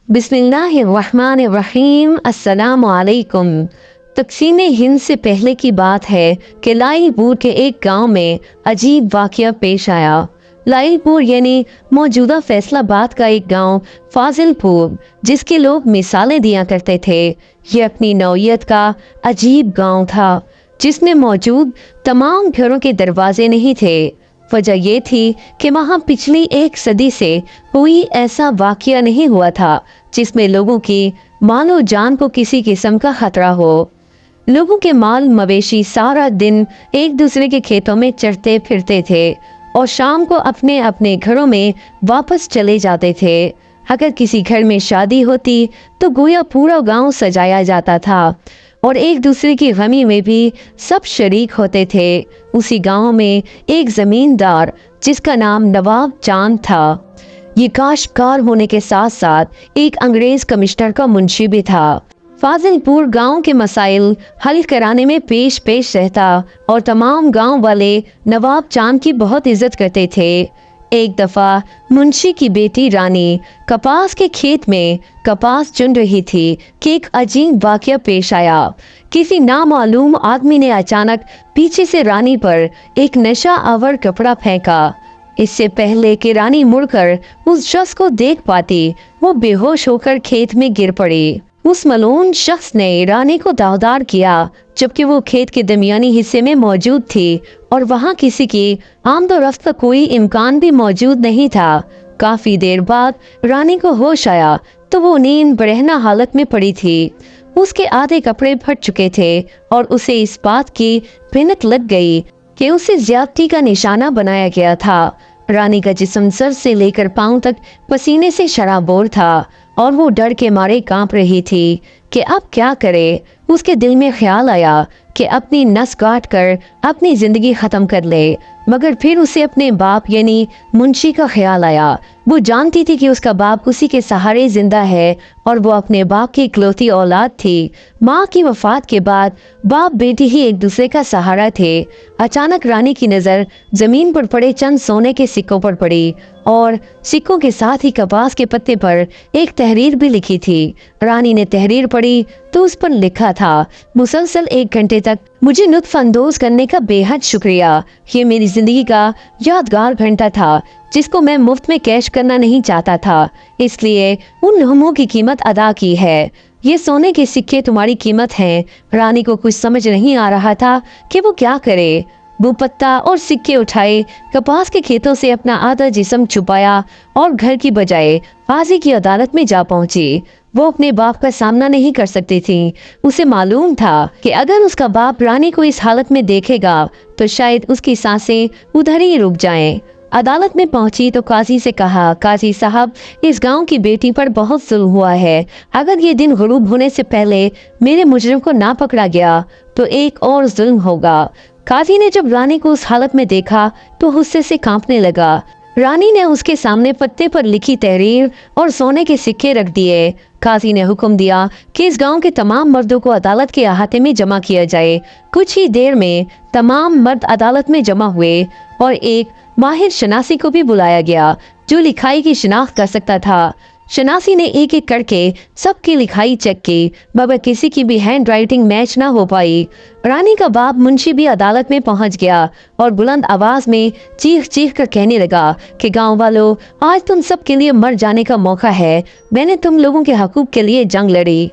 बिस्मिल्लाहिर्रहमानिर्रहीम। अस्सलाम वालेकुम। तक़सीम हिंद से पहले की बात है कि लाइलपुर के एक गांव में अजीब वाक़या पेश आया। लाइलपुर यानी मौजूदा फैसलाबाद का एक गांव फाजिलपुर, जिसके लोग मिसालें दिया करते थे। ये अपनी नौइयत का अजीब गांव था, जिसमें मौजूद तमाम घरों के दरवाजे नहीं थे। वजह ये थी कि वहाँ पिछली एक सदी से कोई ऐसा वाक़या नहीं हुआ था जिसमें लोगों की मालो जान को किसी किस्म का खतरा हो। लोगों के माल मवेशी सारा दिन एक दूसरे के खेतों में चरते फिरते थे और शाम को अपने अपने घरों में वापस चले जाते थे। अगर किसी घर में शादी होती तो गोया पूरा गांव सजाया जाता था और एक दूसरे की गमी में भी सब शरीक होते थे। उसी गांव में एक जमींदार जिसका नाम नवाब चांद था। ये काश्तकार होने के साथ साथ एक अंग्रेज कमिश्नर का मुंशी भी था। फाजिलपुर गांव के मसाइल हल कराने में पेश रहता और तमाम गांव वाले नवाब चांद की बहुत इज्जत करते थे। एक दफा मुंशी की बेटी रानी कपास के खेत में कपास चुन रही थी कि एक अजीब वाक़या पेश आया। किसी नामालूम आदमी ने अचानक पीछे से रानी पर एक नशा आवर कपड़ा फेंका। इससे पहले कि रानी मुड़कर उस शख्स को देख पाती, वो बेहोश होकर खेत में गिर पड़ी। उस मलून शख्स ने रानी को दावदार किया, जबकि वो खेत के दरमियानी हिस्से में मौजूद थी और वहाँ किसी की आमदोरफ्त का कोई इम्कान भी मौजूद नहीं था। काफी देर बाद रानी को होश आया तो वो नींद बरहना हालत में पड़ी थी। उसके आधे कपड़े फट चुके थे और उसे इस बात की भनक लग गई कि उसे ज्यादती का निशाना बनाया गया था। रानी का जिस्म सर से लेकर पांव तक पसीने से शराबोर था और वो डर के मारे कांप रही थी कि अब क्या करे। उसके दिल में ख्याल आया कि अपनी नस काट कर अपनी जिंदगी खत्म कर ले, मगर फिर उसे अपने बाप यानी मुंशी का ख्याल आया। वो जानती थी कि उसका बाप उसी के सहारे जिंदा है और वो अपने बाप की इकलौती औलाद थी। माँ की वफात के बाद बाप बेटी ही एक दूसरे का सहारा थे। अचानक रानी की नज़र जमीन पर पड़े चंद सोने के सिक्कों पर पड़ी और सिक्कों के साथ ही कपास के पत्ते पर एक तहरीर भी लिखी थी। रानी ने तहरीर पढ़ी तो उस पर लिखा था, मुसलसल 1 घंटे तक मुझे लुत्फ अंदोज करने का बेहद शुक्रिया। ये मेरी जिंदगी का यादगार घंटा था जिसको मैं मुफ्त में कैश करना नहीं चाहता था, इसलिए उन लम्हों की कीमत अदा की है। ये सोने के सिक्के तुम्हारी कीमत हैं। रानी को कुछ समझ नहीं आ रहा था कि वो क्या करे। वो पत्ता और सिक्के उठाए, कपास के खेतों से अपना आधा जिस्म छुपाया और घर की बजाय काजी की अदालत में जा पहुंची। वो अपने बाप का सामना नहीं कर सकती थी। उसे मालूम था कि अगर उसका बाप रानी को इस हालत में देखेगा तो शायद उसकी सांसें उधर ही रुक जाएं। अदालत में पहुंची तो काजी से कहा, काजी साहब, इस गांव की बेटी पर बहुत जुल्म हुआ है। अगर ये दिन गुरूब होने से पहले मेरे मुजरिम को ना पकड़ा गया तो एक और जुल्म होगा। काजी ने जब रानी को उस हालत में देखा तो गुस्से से कांपने लगा। रानी ने उसके सामने पत्ते पर लिखी तहरीर और सोने के सिक्के रख दिए। काजी ने हुक्म दिया कि इस गांव के तमाम मर्दों को अदालत के अहाते में जमा किया जाए। कुछ ही देर में तमाम मर्द अदालत में जमा हुए और एक माहिर शनासी को भी बुलाया गया जो लिखाई की शिनाख्त कर सकता था। शनासी ने एक एक करके सबकी लिखाई चेक की, मगर किसी की भी हैंड राइटिंग मैच ना हो पाई। रानी का बाप मुंशी भी अदालत में पहुंच गया और बुलंद आवाज में चीख चीख कर कहने लगा कि गांव वालों, आज तुम सब के लिए मर जाने का मौका है। मैंने तुम लोगों के हकूक के लिए जंग लड़ी,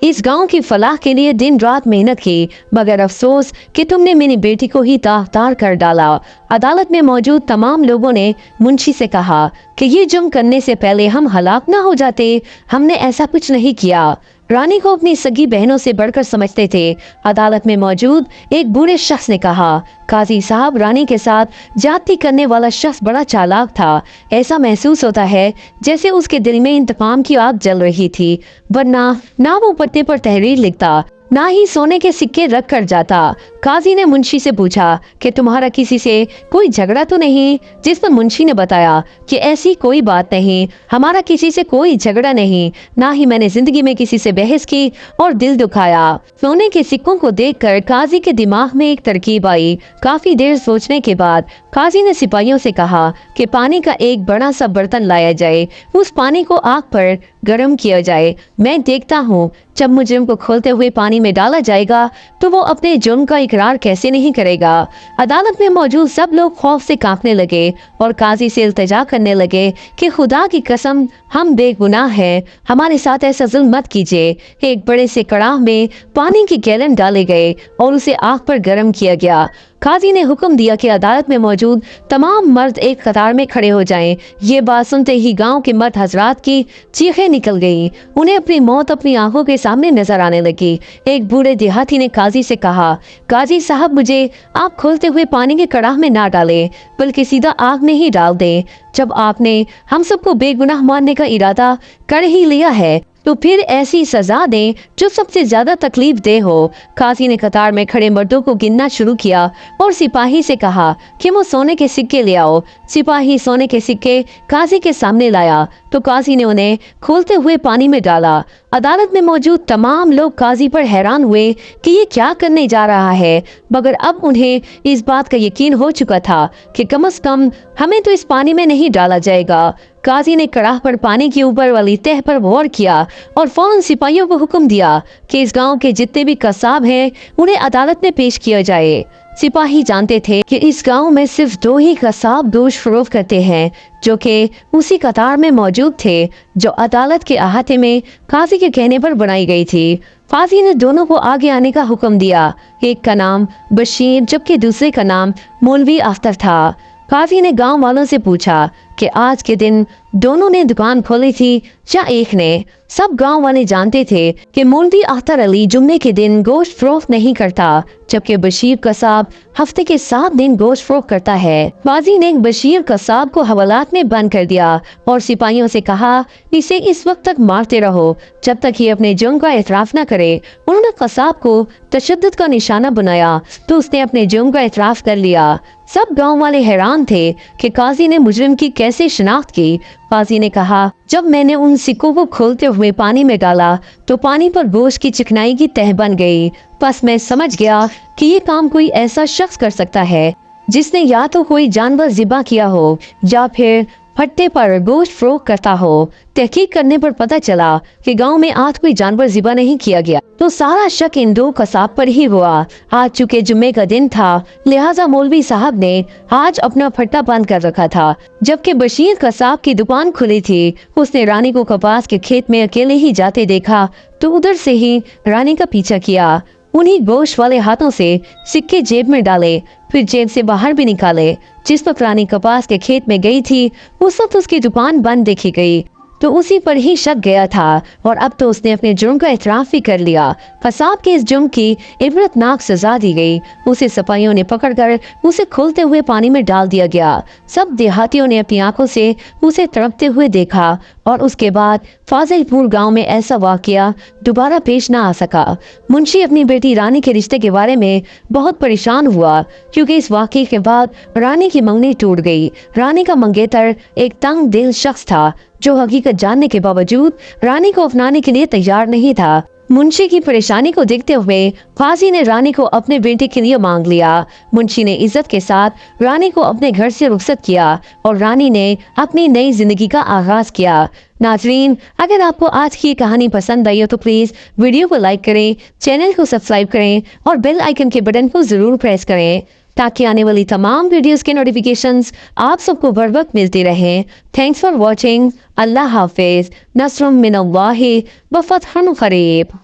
इस गांव की फलाह के लिए दिन रात मेहनत की, मगर अफसोस कि तुमने मेरी बेटी को ही तार कर डाला। अदालत में मौजूद तमाम लोगों ने मुंशी से कहा कि ये जुर्म करने से पहले हम हलाक ना हो जाते। हमने ऐसा कुछ नहीं किया। रानी को अपनी सगी बहनों से बढ़कर समझते थे। अदालत में मौजूद एक बूढ़े शख्स ने कहा, काजी साहब, रानी के साथ ज्यादती करने वाला शख्स बड़ा चालाक था। ऐसा महसूस होता है जैसे उसके दिल में इंतकाम की आग जल रही थी, वरना ना वो पत्ते पर तहरीर लिखता, ना ही सोने के सिक्के रख कर जाता। काजी ने मुंशी से पूछा कि तुम्हारा किसी से कोई झगड़ा तो नहीं? जिस पर मुंशी ने बताया कि ऐसी कोई बात नहीं, हमारा किसी से कोई झगड़ा नहीं, ना ही मैंने जिंदगी में किसी से बहस की और दिल दुखाया। सोने के सिक्कों को देखकर काजी के दिमाग में एक तरकीब आई। काफी देर सोचने के बाद काजी ने सिपाहियों से कहा कि पानी का एक बड़ा सा बर्तन लाया जाए। उस पानी को आग पर गर्म किया जाए। मैं देखता हूँ जब मुजरिम को खोलते हुए पानी में डाला जाएगा तो वो अपने जुर्म का इकरार कैसे नहीं करेगा। अदालत में मौजूद सब लोग खौफ से कांपने लगे और काजी से इल्तिजा करने लगे कि खुदा की कसम हम बेगुनाह हैं, हमारे साथ ऐसा जुल्म मत कीजिए। एक बड़े से कड़ाह में पानी के गैलन डाले गए और उसे आग पर गर्म किया गया। काजी ने हुक्म दिया कि अदालत में मौजूद तमाम मर्द एक कतार में खड़े हो जाएं। ये बात सुनते ही गांव के मर्द हजरात की चीखें निकल गईं। उन्हें अपनी मौत अपनी आंखों के सामने नजर आने लगी। एक बूढ़े देहाती ने काजी से कहा, काजी साहब मुझे आप खोलते हुए पानी के कड़ाह में ना डालें, बल्कि सीधा आग में ही डाल दें। जब आपने हम सबको बेगुनाह मानने का इरादा कर ही लिया है तो फिर ऐसी सजा दें जो सबसे ज्यादा तकलीफ दे हो। काजी ने कतार में खड़े मर्दों को गिनना शुरू किया और सिपाही से कहा कि वो सोने के सिक्के ले आओ। सिपाही सोने के सिक्के काजी के सामने लाया तो काजी ने उन्हें खोलते हुए पानी में डाला। अदालत में मौजूद तमाम लोग काजी पर हैरान हुए कि ये क्या करने जा रहा है, मगर अब उन्हें इस बात का यकीन हो चुका था कि कम से कम हमें तो इस पानी में नहीं डाला जाएगा। काजी ने कड़ाह पर पानी के ऊपर वाली तह पर गौर किया और फौरन सिपाहियों को हुक्म दिया कि इस गांव के जितने भी कसाब हैं उन्हें अदालत में पेश किया जाए। सिपाही जानते थे कि इस गांव में सिर्फ 2 ही कसाब गोश्त फरोख्त करते हैं, जो कि उसी कतार में मौजूद थे जो अदालत के अहाते में काजी के कहने पर बनाई गई थी। काजी ने दोनों को आगे आने का हुक्म दिया। एक का नाम बशीर जबकि दूसरे का नाम मौलवी अख्तर था। काजी ने गांव वालों से पूछा कि आज के दिन दोनों ने दुकान खोली थी या एक ने। सब गांव वाले जानते थे कि मौलवी अख्तर अली जुम्मे के दिन गोश्त फरोख्त नहीं करता, जबकि बशीर कसाब हफ्ते के 7 दिन गोश्त फरोख्त करता है। काजी ने बशीर कसाब को हवालात में बंद कर दिया और सिपाहियों से कहा, इसे इस वक्त तक मारते रहो जब तक ये अपने जुर्म का एतराफ न करे। उन्होंने कसाब को तशद्दुद का निशाना बनाया तो उसने अपने जुर्म का एतराफ कर लिया। सब गांव वाले हैरान थे कि काजी ने मुजरिम की कैसे शिनाख्त की। काजी ने कहा, जब मैंने उन सिक्कों को खोलते हुए पानी में डाला तो पानी पर गोश्त की चिकनाई की तह बन गई। बस मैं समझ गया कि ये काम कोई ऐसा शख्स कर सकता है जिसने या तो कोई जानवर ज़िबा किया हो या फिर फट्टे पर गोश्त फरोख्त करता हो। तहकीक करने पर पता चला कि गांव में आज कोई जानवर ज़िबा नहीं किया गया, तो सारा शक इन 2 कसाब पर ही हुआ। आज चूंकि जुम्मे का दिन था, लिहाजा मौलवी साहब ने आज अपना फट्टा बंद कर रखा था, जबकि बशीर कसाब की दुकान खुली थी। उसने रानी को कपास के खेत में अकेले ही जाते देखा तो उधर से ही रानी का पीछा किया। उन्हीं गोश्त वाले हाथों से सिक्के जेब में डाले, फिर जेब से बाहर भी निकाले। जिस वक्त रानी कपास के खेत में गई थी उस वक्त उसकी दुकान बंद देखी गई, तो उसी पर ही शक गया था और अब तो उसने अपने जुर्म का एतराफ भी कर लिया। कसाब के इस जुर्म की इबरतनाक सजा दी गई। उसे सिपाहियों ने पकड़कर उसे खोलते हुए पानी में डाल दिया गया। सब देहातियों ने अपनी आंखों से उसे तड़पते हुए देखा और उसके बाद फाजिलपुर गांव में ऐसा वाकया दोबारा पेश ना आ सका। मुंशी अपनी बेटी रानी के रिश्ते के बारे में बहुत परेशान हुआ, क्योंकि इस वाकये के बाद रानी की मंगनी टूट गई। रानी का मंगेतर एक तंग दिल शख्स था जो हकीकत जानने के बावजूद रानी को अपनाने के लिए तैयार नहीं था। मुंशी की परेशानी को देखते हुए काजी ने रानी को अपने बेटे के लिए मांग लिया। मुंशी ने इज्जत के साथ रानी को अपने घर से रुखसत किया और रानी ने अपनी नई जिंदगी का आगाज किया। नाजरीन, अगर आपको आज की कहानी पसंद आई हो तो प्लीज वीडियो को लाइक करें, चैनल को सब्सक्राइब करें और बेल आइकन के बटन को जरूर प्रेस करें ताकि आने वाली तमाम वीडियोस के नोटिफिकेशंस आप सबको बर वक्त मिलती रहें। Thanks for watching. अल्लाह हाफिज। नस्रुम मिनल्लाहि व फतहुन करीब।